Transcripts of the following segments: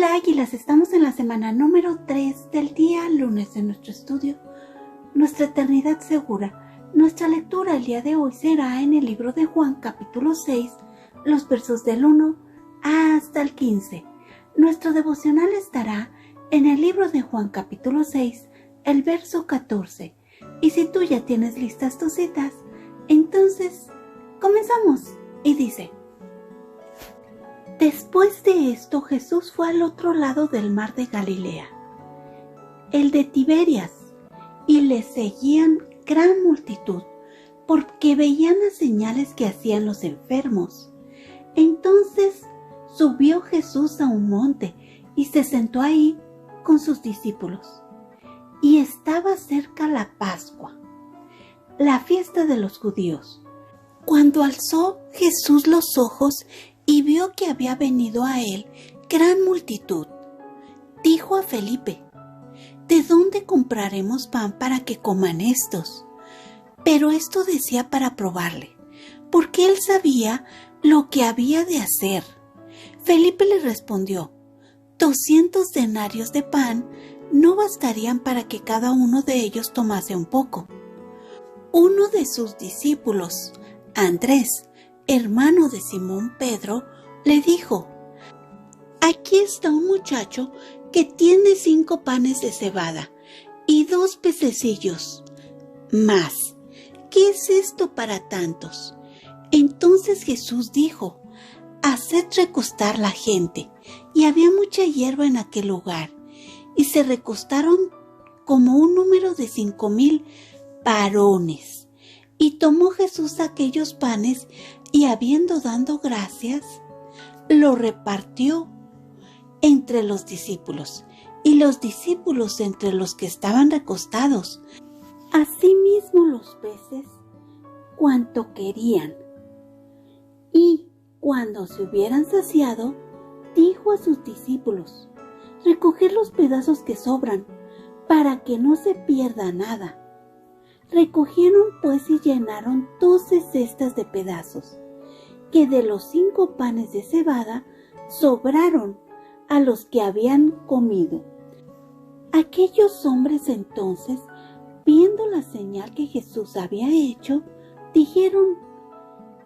Hola Águilas, estamos en la semana número 3 del día lunes de nuestro estudio, Nuestra Eternidad Segura. Nuestra lectura el día de hoy será en el libro de Juan capítulo 6, los versos del 1 hasta el 15. Nuestro devocional estará en el libro de Juan capítulo 6, el verso 14. Y si tú ya tienes listas tus citas, entonces comenzamos. Y dice: Después de esto, Jesús fue al otro lado del mar de Galilea, el de Tiberias, y le seguían gran multitud, porque veían las señales que hacían los enfermos. Entonces subió Jesús a un monte y se sentó ahí con sus discípulos. Y estaba cerca la Pascua, la fiesta de los judíos. Cuando alzó Jesús los ojos y vio que había venido a él gran multitud, dijo a Felipe: ¿De dónde compraremos pan para que coman estos? Pero esto decía para probarle, porque él sabía lo que había de hacer. Felipe le respondió: 200 denarios de pan no bastarían para que cada uno de ellos tomase un poco. Uno de sus discípulos, Andrés, hermano de Simón Pedro, le dijo: Aquí está un muchacho que tiene 5 panes de cebada y 2 pececillos. Más, ¿qué es esto para tantos? Entonces Jesús dijo: Haced recostar la gente. Y había mucha hierba en aquel lugar, y se recostaron como un número de 5,000 varones. Y tomó Jesús aquellos panes, y habiendo dado gracias, lo repartió entre los discípulos, y los discípulos entre los que estaban recostados. Asimismo los peces, cuanto querían. Y cuando se hubieran saciado, dijo a sus discípulos: Recoged los pedazos que sobran, para que no se pierda nada. Recogieron pues y llenaron 12 cestas de pedazos, que de los 5 panes de cebada sobraron a los que habían comido. Aquellos hombres entonces, viendo la señal que Jesús había hecho, dijeron: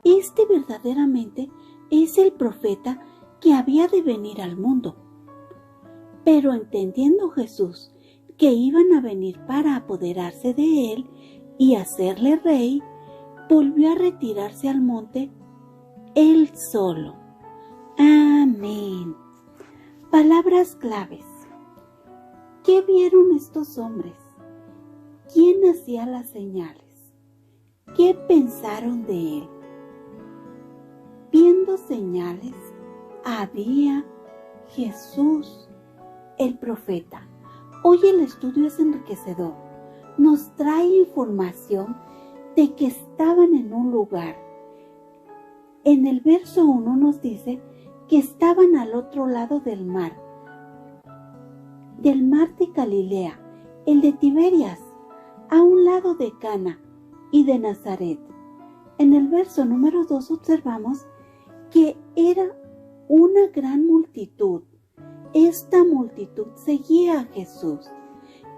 Este verdaderamente es el profeta que había de venir al mundo. Pero entendiendo Jesús que iban a venir para apoderarse de él y hacerle rey, volvió a retirarse al monte él solo. Amén. Palabras claves. ¿Qué vieron estos hombres? ¿Quién hacía las señales? ¿Qué pensaron de él? Viendo señales, había Jesús, el profeta. Hoy el estudio es enriquecedor. Nos trae información de que estaban en un lugar. En el verso 1 nos dice que estaban al otro lado del mar de Galilea, el de Tiberias, a un lado de Cana y de Nazaret. En el verso número 2 observamos que era una gran multitud. Esta multitud seguía a Jesús,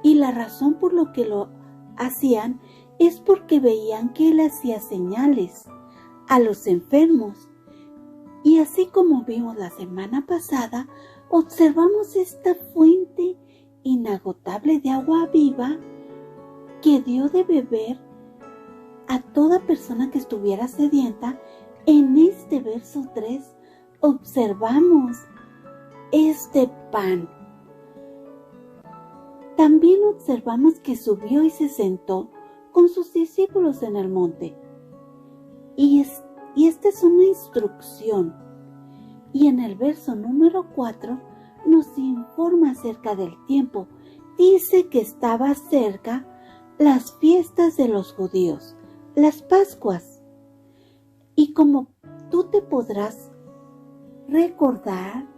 y la razón por lo que lo hacían es porque veían que él hacía señales a los enfermos. Y así como vimos la semana pasada, observamos esta fuente inagotable de agua viva que dio de beber a toda persona que estuviera sedienta. En este verso 3 observamos este pan. También observamos que subió y se sentó con sus discípulos en el monte. Y esta es una instrucción. Y en el verso número 4 nos informa acerca del tiempo. Dice que estaba cerca las fiestas de los judíos, las Pascuas. Y como tú te podrás recordar,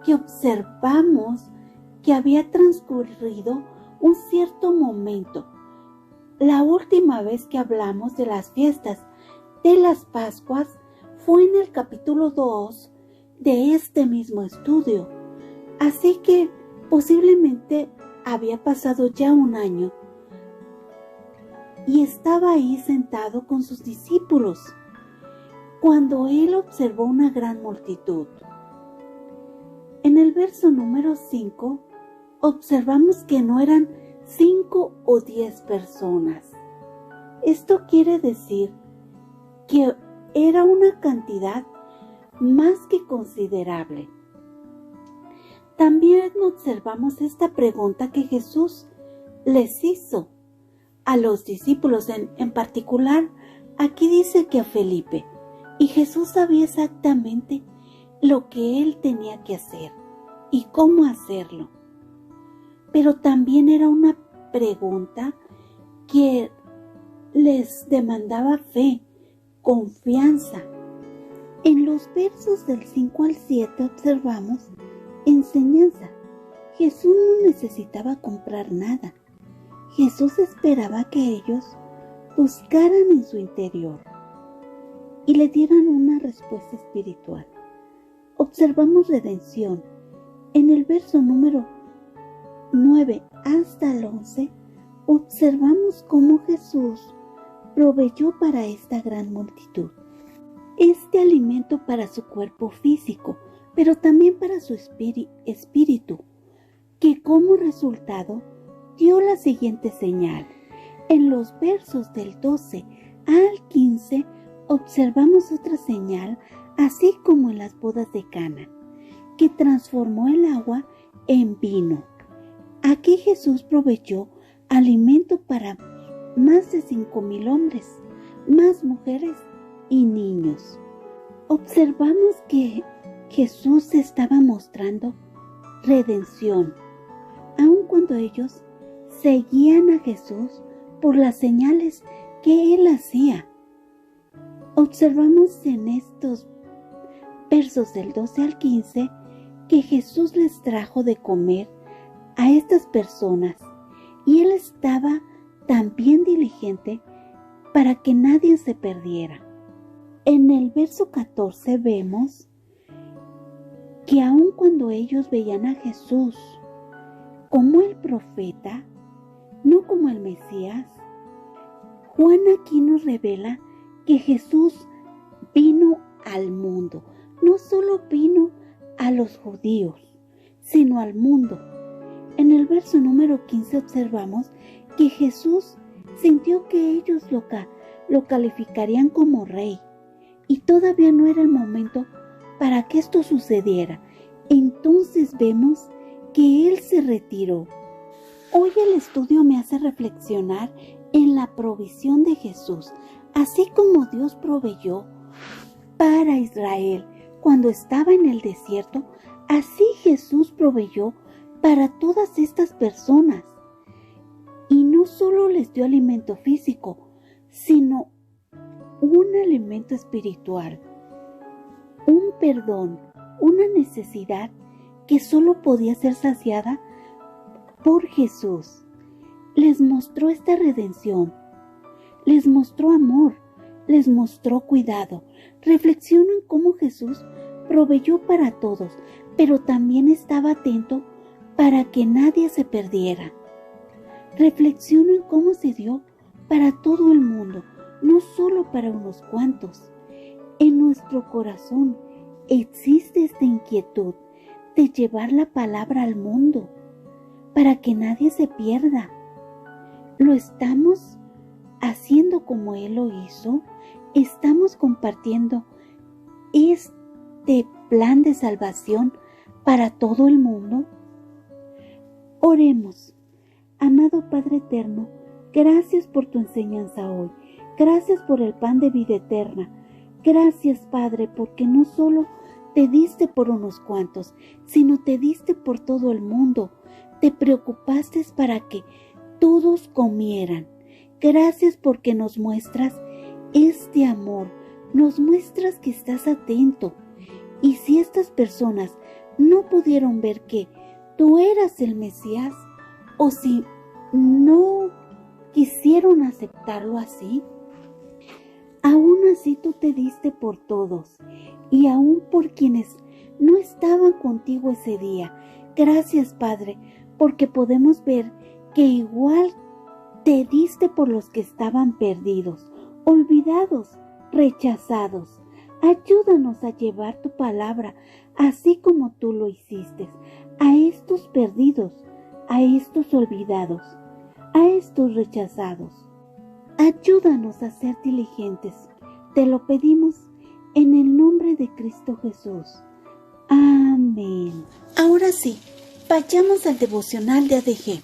que observamos que había transcurrido un cierto momento. La última vez que hablamos de las fiestas de las Pascuas fue en el capítulo 2 de este mismo estudio. Así que posiblemente había pasado ya un año y estaba ahí sentado con sus discípulos cuando él observó una gran multitud. En el verso número 5 observamos que no eran 5 o 10 personas. Esto quiere decir que era una cantidad más que considerable. También observamos esta pregunta que Jesús les hizo a los discípulos, en particular, aquí dice que a Felipe, y Jesús sabía exactamente lo que él tenía que hacer y cómo hacerlo. Pero también era una pregunta que les demandaba fe, confianza. En los versos del 5 al 7 observamos enseñanza. Jesús no necesitaba comprar nada. Jesús esperaba que ellos buscaran en su interior y le dieran una respuesta espiritual. Observamos redención. En el verso número 9 hasta el 11, observamos cómo Jesús proveyó para esta gran multitud este alimento para su cuerpo físico, pero también para su espíritu, que como resultado dio la siguiente señal. En los versos del 12 al 15 observamos otra señal, así como en las bodas de Cana, que transformó el agua en vino. Aquí Jesús proveyó alimento para más de 5,000 hombres, más mujeres y niños. Observamos que Jesús estaba mostrando redención, aun cuando ellos seguían a Jesús por las señales que él hacía. Observamos en estos versos del 12 al 15 que Jesús les trajo de comer a estas personas y él estaba también diligente para que nadie se perdiera. En el verso 14 vemos que aun cuando ellos veían a Jesús como el profeta, no como el Mesías, Juan aquí nos revela que Jesús vino al mundo. No solo vino a los judíos, sino al mundo. En el verso número 15 observamos que Jesús sintió que ellos lo calificarían como rey y todavía no era el momento para que esto sucediera. Entonces vemos que él se retiró. Hoy el estudio me hace reflexionar en la provisión de Jesús, así como Dios proveyó para Israel cuando estaba en el desierto, así Jesús proveyó para todas estas personas. Y no solo les dio alimento físico, sino un alimento espiritual, un perdón, una necesidad que solo podía ser saciada por Jesús. Les mostró esta redención, les mostró amor, les mostró cuidado. Reflexiono en cómo Jesús proveyó para todos, pero también estaba atento para que nadie se perdiera. Reflexiono en cómo se dio para todo el mundo, no solo para unos cuantos. En nuestro corazón existe esta inquietud de llevar la palabra al mundo para que nadie se pierda. ¿Lo estamos haciendo como Él lo hizo? ¿Estamos compartiendo este plan de salvación para todo el mundo? Oremos. Amado Padre eterno, gracias por tu enseñanza hoy. Gracias por el pan de vida eterna. Gracias, Padre, porque no solo te diste por unos cuantos, sino te diste por todo el mundo. Te preocupaste para que todos comieran. Gracias porque nos muestras este amor, nos muestras que estás atento. Y si estas personas no pudieron ver que tú eras el Mesías, o si no quisieron aceptarlo así, aún así tú te diste por todos, y aún por quienes no estaban contigo ese día. Gracias, Padre, porque podemos ver que igual te diste por los que estaban perdidos, olvidados, rechazados. Ayúdanos a llevar tu palabra, así como tú lo hiciste, a estos perdidos, a estos olvidados, a estos rechazados. Ayúdanos a ser diligentes. Te lo pedimos en el nombre de Cristo Jesús. Amén. Ahora sí, vayamos al devocional de ADG.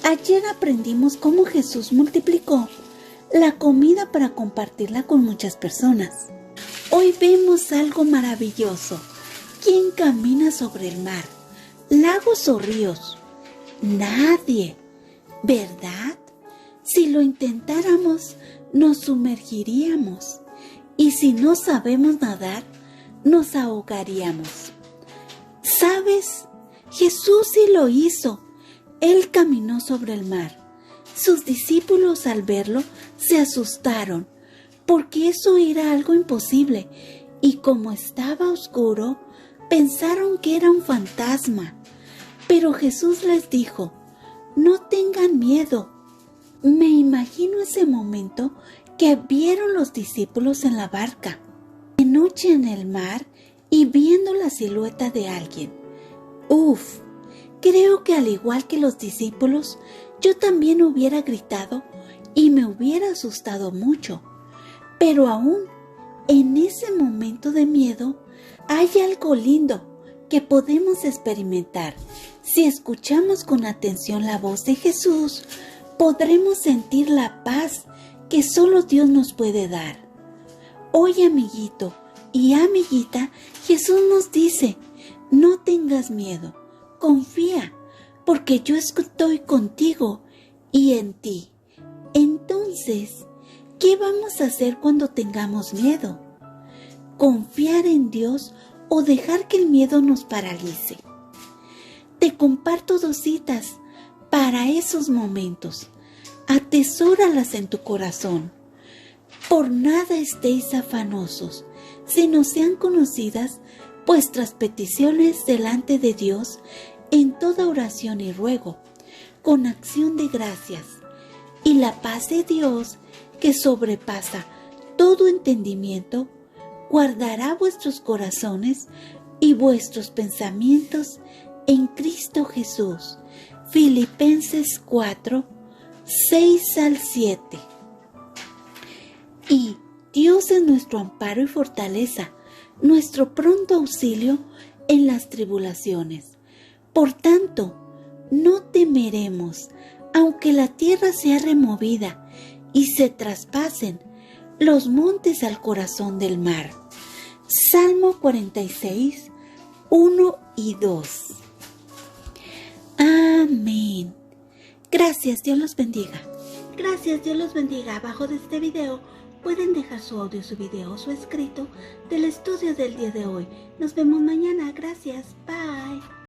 Ayer aprendimos cómo Jesús multiplicó la comida para compartirla con muchas personas. Hoy vemos algo maravilloso. ¿Quién camina sobre el mar? ¿Lagos o ríos? Nadie, ¿verdad? Si lo intentáramos, nos sumergiríamos. Y si no sabemos nadar, nos ahogaríamos. ¿Sabes? Jesús sí lo hizo. Él caminó sobre el mar. Sus discípulos al verlo se asustaron, porque eso era algo imposible, y como estaba oscuro, pensaron que era un fantasma. Pero Jesús les dijo: no tengan miedo. Me imagino ese momento que vieron los discípulos en la barca, de noche en el mar y viendo la silueta de alguien. Creo que al igual que los discípulos, yo también hubiera gritado y me hubiera asustado mucho. Pero aún en ese momento de miedo hay algo lindo que podemos experimentar. Si escuchamos con atención la voz de Jesús, podremos sentir la paz que solo Dios nos puede dar. Hoy, amiguito y amiguita, Jesús nos dice: no tengas miedo, confía, porque yo estoy contigo y en ti. Entonces, ¿qué vamos a hacer cuando tengamos miedo? ¿Confiar en Dios o dejar que el miedo nos paralice? Te comparto 2 citas para esos momentos. Atesóralas en tu corazón. Por nada estéis afanosos, sino sean conocidas vuestras peticiones delante de Dios en toda oración y ruego, con acción de gracias. Y la paz de Dios, que sobrepasa todo entendimiento, guardará vuestros corazones y vuestros pensamientos en Cristo Jesús. Filipenses 4, 6 al 7. Y Dios es nuestro amparo y fortaleza, nuestro pronto auxilio en las tribulaciones. Por tanto, no temeremos, aunque la tierra sea removida y se traspasen los montes al corazón del mar. Salmo 46, 1 y 2. Amén. Gracias, Dios los bendiga. Gracias, Dios los bendiga. Abajo de este video pueden dejar su audio, su video o su escrito del estudio del día de hoy. Nos vemos mañana. Gracias. Bye.